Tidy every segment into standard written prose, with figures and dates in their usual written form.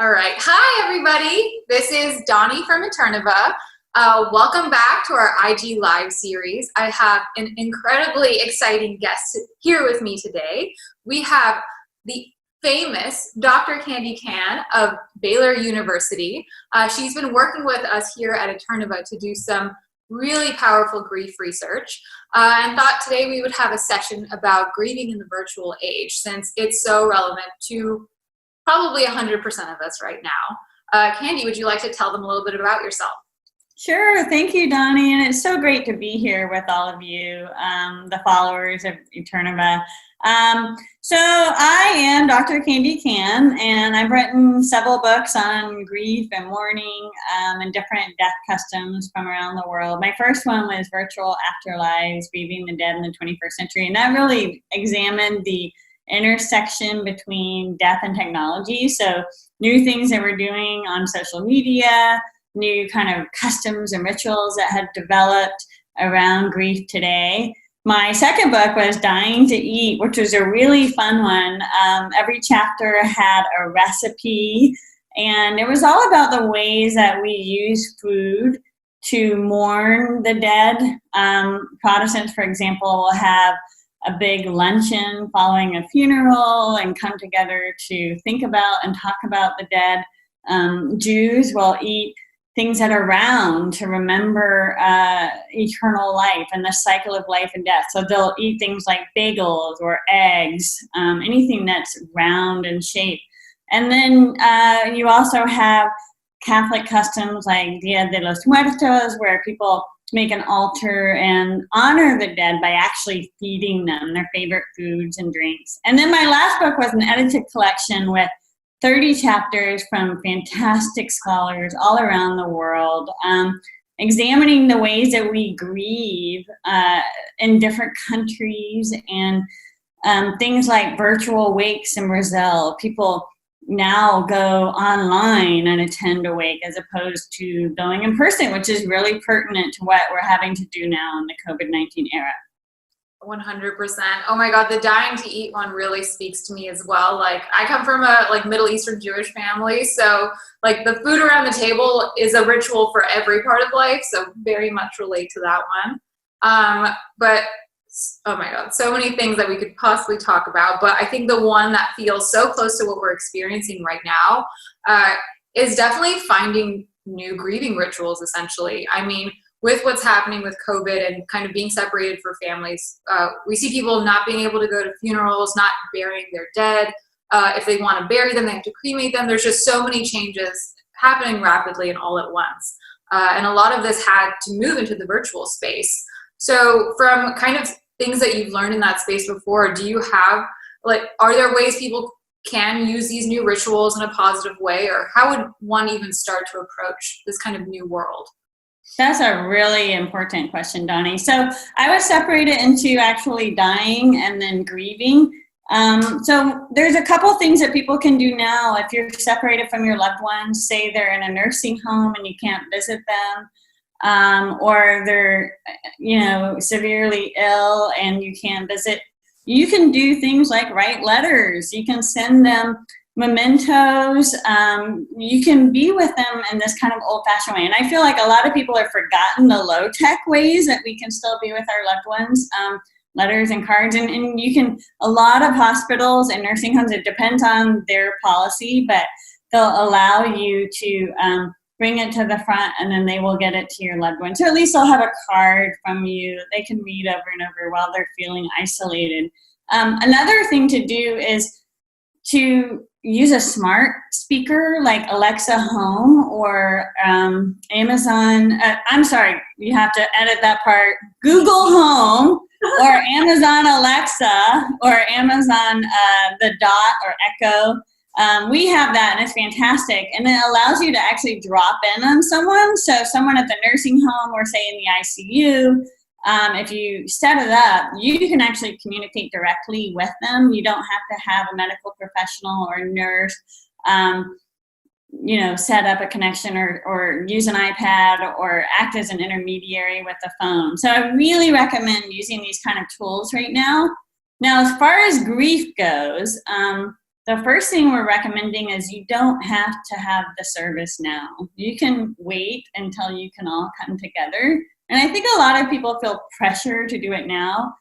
All right. Hi, everybody. This is Donnie from Eterneva. Welcome back to our IG Live series. I have an incredibly exciting guest here with me today. We have the famous Dr. Candi Cann of Baylor University. She's been working with us here at Eterneva to do some really powerful grief research, and thought today we would have a session about grieving in the virtual age, since it's so relevant to probably 100% of us right now. Candi, would you like to tell them a little bit about yourself? Sure. Thank you, Donnie. And it's so great to be here with all of you, the followers of Eterneva. So I am Dr. Candi Cann, and I've written several books on grief and mourning and different death customs from around the world. My first one was Virtual Afterlives, Grieving the Dead in the 21st Century. And that really examined the intersection between death and technology. So new things that we're doing on social media, new kind of customs and rituals that have developed around grief today. My second book was Dying to Eat, which was a really fun one. Every chapter had a recipe, and it was all about the ways that we use food to mourn the dead. Protestants, for example, will have a big luncheon following a funeral and come together to think about and talk about the dead. Jews will eat things that are round to remember eternal life and the cycle of life and death. So they'll eat things like bagels or eggs, anything that's round in shape. And then you also have Catholic customs like Dia de los Muertos, where people make an altar and honor the dead by actually feeding them their favorite foods and drinks. And then my last book was an edited collection with 30 chapters from fantastic scholars all around the world, examining the ways that we grieve in different countries, and things like virtual wakes in Brazil. People now go online and attend a wake as opposed to going in person, which is really pertinent to what we're having to do now in the COVID-19 era. 100%. Oh my God, the dying to eat one really speaks to me as well. Like, I come from a Middle Eastern Jewish family, so like the food around the table is a ritual for every part of life, so very much relate to that one. But oh my God, so many things that we could possibly talk about. But I think the one that feels so close to what we're experiencing right now is definitely finding new grieving rituals, essentially. I mean, with what's happening with COVID and kind of being separated for families, we see people not being able to go to funerals, not burying their dead. If they want to bury them, they have to cremate them. There's just so many changes happening rapidly and all at once. And a lot of this had to move into the virtual space. So from kind of things that you've learned in that space before, do you have, like, are there ways people can use these new rituals in a positive way, or how would one even start to approach this kind of new world? That's a really important question, Donnie. So I would separate it into actually dying and then grieving. So there's a couple things that people can do now if you're separated from your loved ones, say they're in a nursing home and you can't visit them, or they're, severely ill and you can't visit. You can do things like write letters. You can send them mementos. You can be with them in this kind of old-fashioned way. And I feel like a lot of people have forgotten the low-tech ways that we can still be with our loved ones, letters and cards. And you can, a lot of hospitals and nursing homes, it depends on their policy, but they'll allow you to bring it to the front, and then they will get it to your loved one. So at least they'll have a card from you that they can read over and over while they're feeling isolated. Another thing to do is to use a smart speaker like Alexa Home or Amazon. I'm sorry, you have to edit that part. Google Home or Amazon Alexa or Amazon the Dot or Echo. We have that, and it's fantastic. And it allows you to actually drop in on someone. So someone at the nursing home or say in the ICU, if you set it up, you can actually communicate directly with them. You don't have to have a medical professional or nurse, set up a connection or use an iPad or act as an intermediary with the phone. So I really recommend using these kind of tools right now. Now, as far as grief goes, the first thing we're recommending is you don't have to have the service now. You can wait until you can all come together. And I think a lot of people feel pressure to do it now,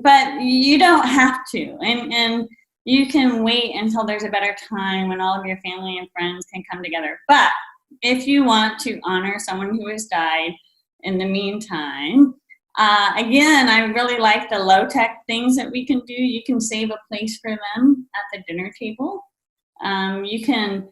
but you don't have to. And you can wait until there's a better time when all of your family and friends can come together. But if you want to honor someone who has died in the meantime, again, I really like the low-tech things that we can do. You can save a place for them at the dinner table. You can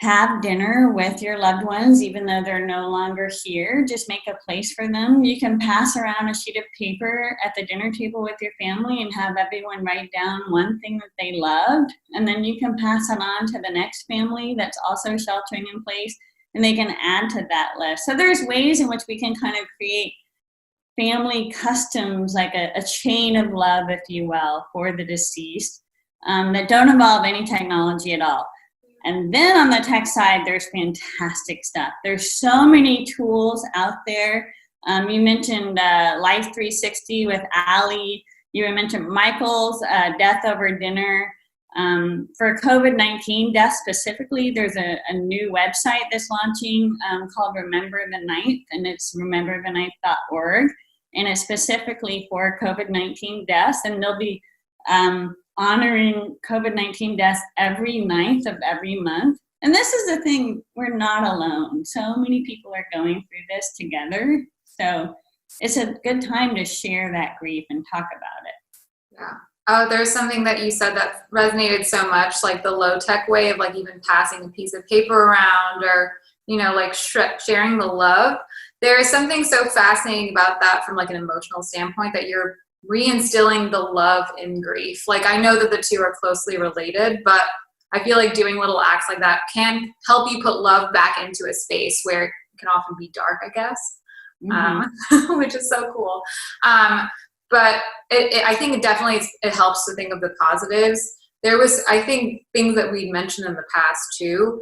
have dinner with your loved ones, even though they're no longer here. Just make a place for them. You can pass around a sheet of paper at the dinner table with your family and have everyone write down one thing that they loved. And then you can pass it on to the next family that's also sheltering in place, and they can add to that list. So there's ways in which we can kind of create family customs, like a chain of love, if you will, for the deceased, that don't involve any technology at all. And then on the tech side, there's fantastic stuff. There's so many tools out there. You mentioned Life 360 with Ali. You mentioned Michael's Death Over Dinner. For COVID-19 deaths specifically, there's a new website that's launching called Remember the Ninth, and it's remembertheninth.org. And it's specifically for COVID-19 deaths, and they'll be honoring COVID-19 deaths every 9th of every month. And this is the thing, we're not alone. So many people are going through this together. So it's a good time to share that grief and talk about it. Yeah. Oh, there's something that you said that resonated so much, like the low-tech way of like even passing a piece of paper around, or, you know, like sharing the love. There is something so fascinating about that from like an emotional standpoint, that you're reinstilling the love in grief. Like, I know that the two are closely related, but I feel like doing little acts like that can help you put love back into a space where it can often be dark, I guess, which is so cool. But I think it helps to think of the positives. There was, I think, things that we mentioned in the past too.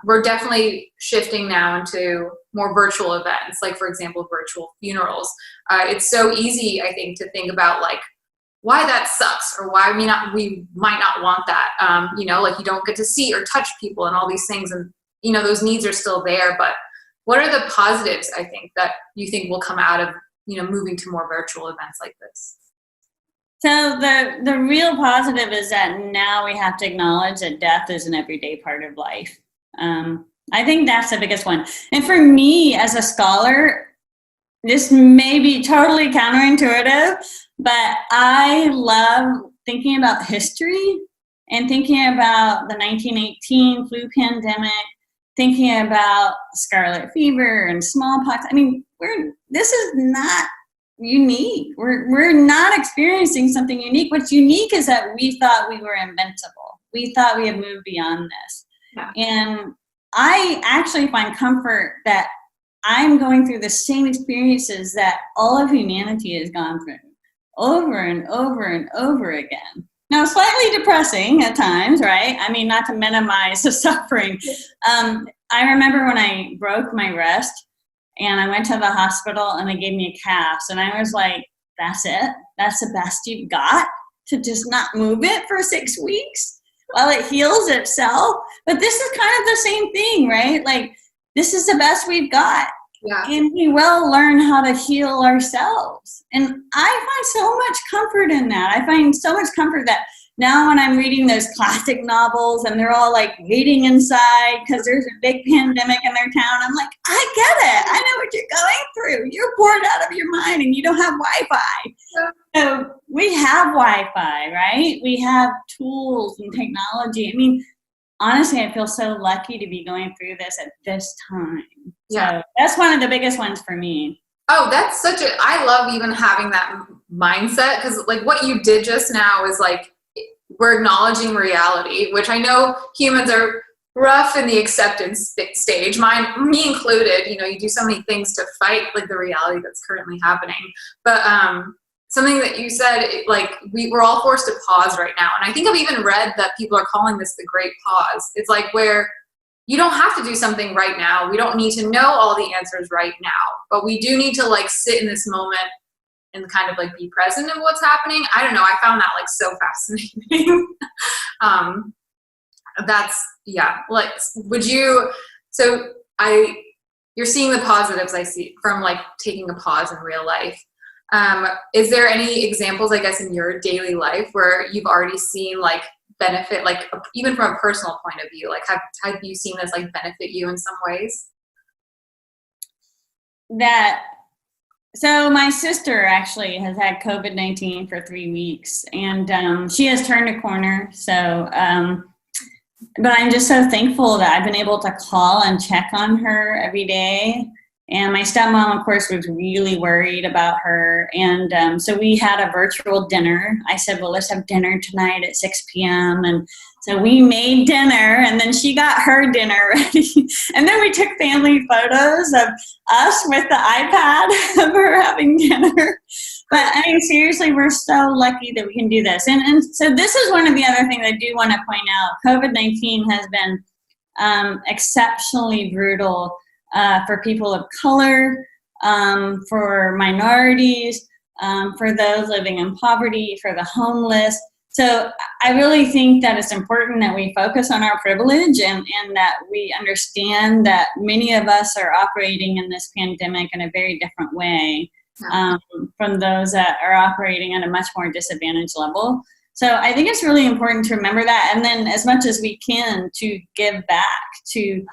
We're definitely shifting now into more virtual events, like, for example, virtual funerals. It's so easy, I think, to think about like why that sucks, or why we might not want that. You know, like you don't get to see or touch people and all these things, and you know those needs are still there. But what are the positives, I think, that you think will come out of, you know, moving to more virtual events like this? So the real positive is that now we have to acknowledge that death is an everyday part of life. I think that's the biggest one. And for me as a scholar, this may be totally counterintuitive, but I love thinking about history and thinking about the 1918 flu pandemic, thinking about scarlet fever and smallpox. I mean, this is not unique. We're not experiencing something unique. What's unique is that we thought we were invincible. We thought we had moved beyond this. Yeah. And I actually find comfort that I'm going through the same experiences that all of humanity has gone through over and over and over again. Now, slightly depressing at times, right? I mean, not to minimize the suffering. I remember when I broke my wrist and I went to the hospital and they gave me a cast, and I was like, that's it? That's the best you've got? To just not move it for 6 weeks while it heals itself? But this is kind of the same thing, right? Like, this is the best we've got. Yeah. And we will learn how to heal ourselves. And I find so much comfort in that. I find so much comfort that now when I'm reading those classic novels and they're all like waiting inside because there's a big pandemic in their town, I'm like, I get it. I know what you're going through. You're bored out of your mind and you don't have Wi-Fi. Yeah. So we have Wi-Fi, right? We have tools and technology. I mean, honestly, I feel so lucky to be going through this at this time. Yeah. So that's one of the biggest ones for me. Oh, that's I love even having that mindset, because like what you did just now is like, we're acknowledging reality, which I know humans are rough in the acceptance stage, me included. You know, you do so many things to fight like the reality that's currently happening. But something that you said, like we're all forced to pause right now. And I think I've even read that people are calling this the great pause. It's like where you don't have to do something right now. We don't need to know all the answers right now, but we do need to like sit in this moment and kind of like be present in what's happening. I don't know. I found that like so fascinating. That's, yeah, like, you're seeing the positives I see from like taking a pause in real life. Is there any examples, I guess, in your daily life where you've already seen like benefit, like even from a personal point of view, like have you seen this like benefit you in some ways? So my sister actually has had COVID-19 for 3 weeks, and she has turned a corner. So, but I'm just so thankful that I've been able to call and check on her every day. And my stepmom, of course, was really worried about her. And so we had a virtual dinner. I said, well, let's have dinner tonight at 6 p.m. And so we made dinner, and then she got her dinner ready. And then we took family photos of us with the iPad of her having dinner. But I mean, seriously, we're so lucky that we can do this. And so this is one of the other things I do want to point out. COVID-19 has been exceptionally brutal for people of color, for minorities, for those living in poverty, for the homeless. So I really think that it's important that we focus on our privilege and that we understand that many of us are operating in this pandemic in a very different way from those that are operating at a much more disadvantaged level. So I think it's really important to remember that, and then as much as we can to give back, to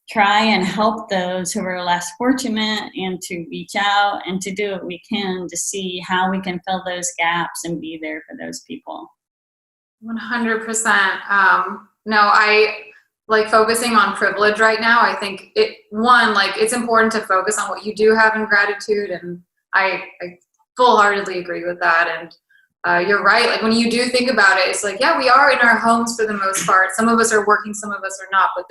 try and help those who are less fortunate, and to reach out and to do what we can to see how we can fill those gaps and be there for those people. 100%. No, I like focusing on privilege right now. I think it's important to focus on what you do have in gratitude, and I full-heartedly agree with that. And you're right. Like when you do think about it, it's like, yeah, we are in our homes for the most part. Some of us are working, some of us are not, but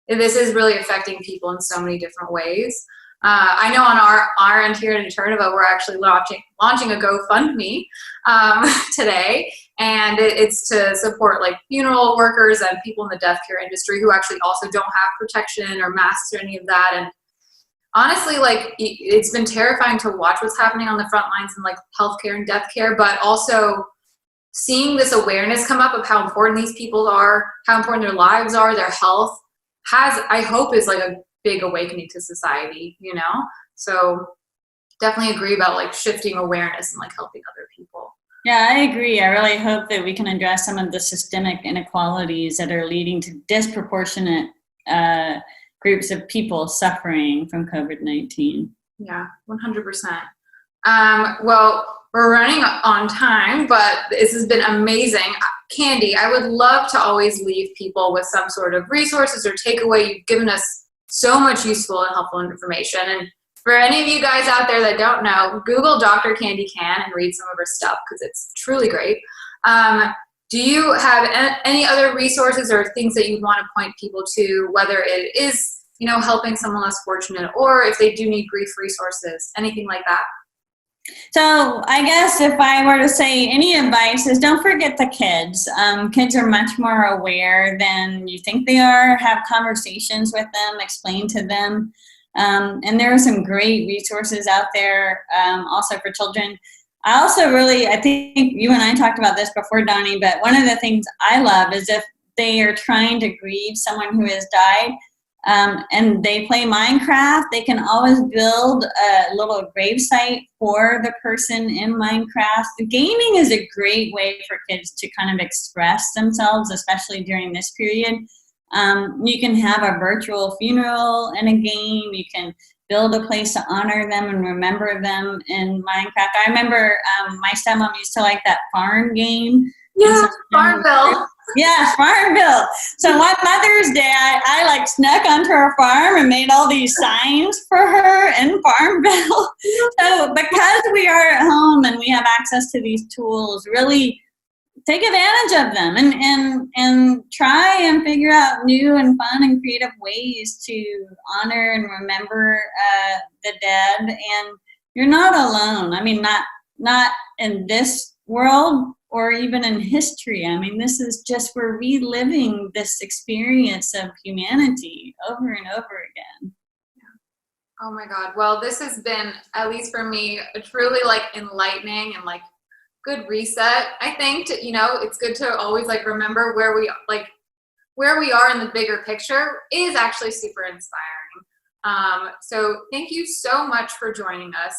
this is really affecting people in so many different ways. I know on our end here in Eterneva, we're actually launching a GoFundMe today, and it's to support like funeral workers and people in the death care industry who actually also don't have protection or masks or any of that. And honestly, like it's been terrifying to watch what's happening on the front lines in like healthcare and death care, but also seeing this awareness come up of how important these people are, how important their lives are, their health I hope is like a big awakening to society, you know? So definitely agree about like shifting awareness and like helping other people. Yeah, I agree. I really hope that we can address some of the systemic inequalities that are leading to disproportionate groups of people suffering from COVID-19. Yeah, 100%. Well, we're running on time, but this has been amazing. Candi, I would love to always leave people with some sort of resources or takeaway. You've given us so much useful and helpful information. And for any of you guys out there that don't know, Google Dr. Candi Cann and read some of her stuff because it's truly great. Do you have any other resources or things that you want to point people to, whether it is, you know, helping someone less fortunate, or if they do need grief resources, anything like that? So I guess if I were to say any advice is don't forget the kids. Kids are much more aware than you think they are. Have conversations with them, explain to them. And there are some great resources out there also for children. I think you and I talked about this before, Donnie, but one of the things I love is if they are trying to grieve someone who has died, and they play Minecraft, they can always build a little gravesite for the person in Minecraft. Gaming is a great way for kids to kind of express themselves, especially during this period. You can have a virtual funeral in a game. You can build a place to honor them and remember them in Minecraft. I remember my stepmom used to like that farm game. Yeah, Farmville. Yeah, Farmville. So one Mother's Day, I like snuck onto her farm and made all these signs for her in Farmville. So because we are at home and we have access to these tools, really take advantage of them and try and figure out new and fun and creative ways to honor and remember the dead. And you're not alone. I mean, not in this world or even in history. I mean, this is just, we're reliving this experience of humanity over and over again. Oh my God. Well, this has been, at least for me, a truly like enlightening and like good reset. I think it's good to always like remember where we are in the bigger picture is actually super inspiring. So thank you so much for joining us.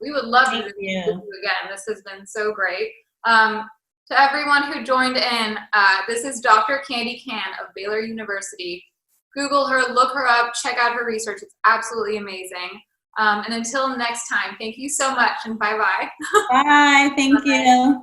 We would love to Thank do you. with you again. This has been so great. To everyone who joined in, this is Dr. Candi Cann of Baylor University. Google her, look her up, check out her research. It's absolutely amazing. And until next time, thank you so much and bye-bye. Bye. Thank Bye. you.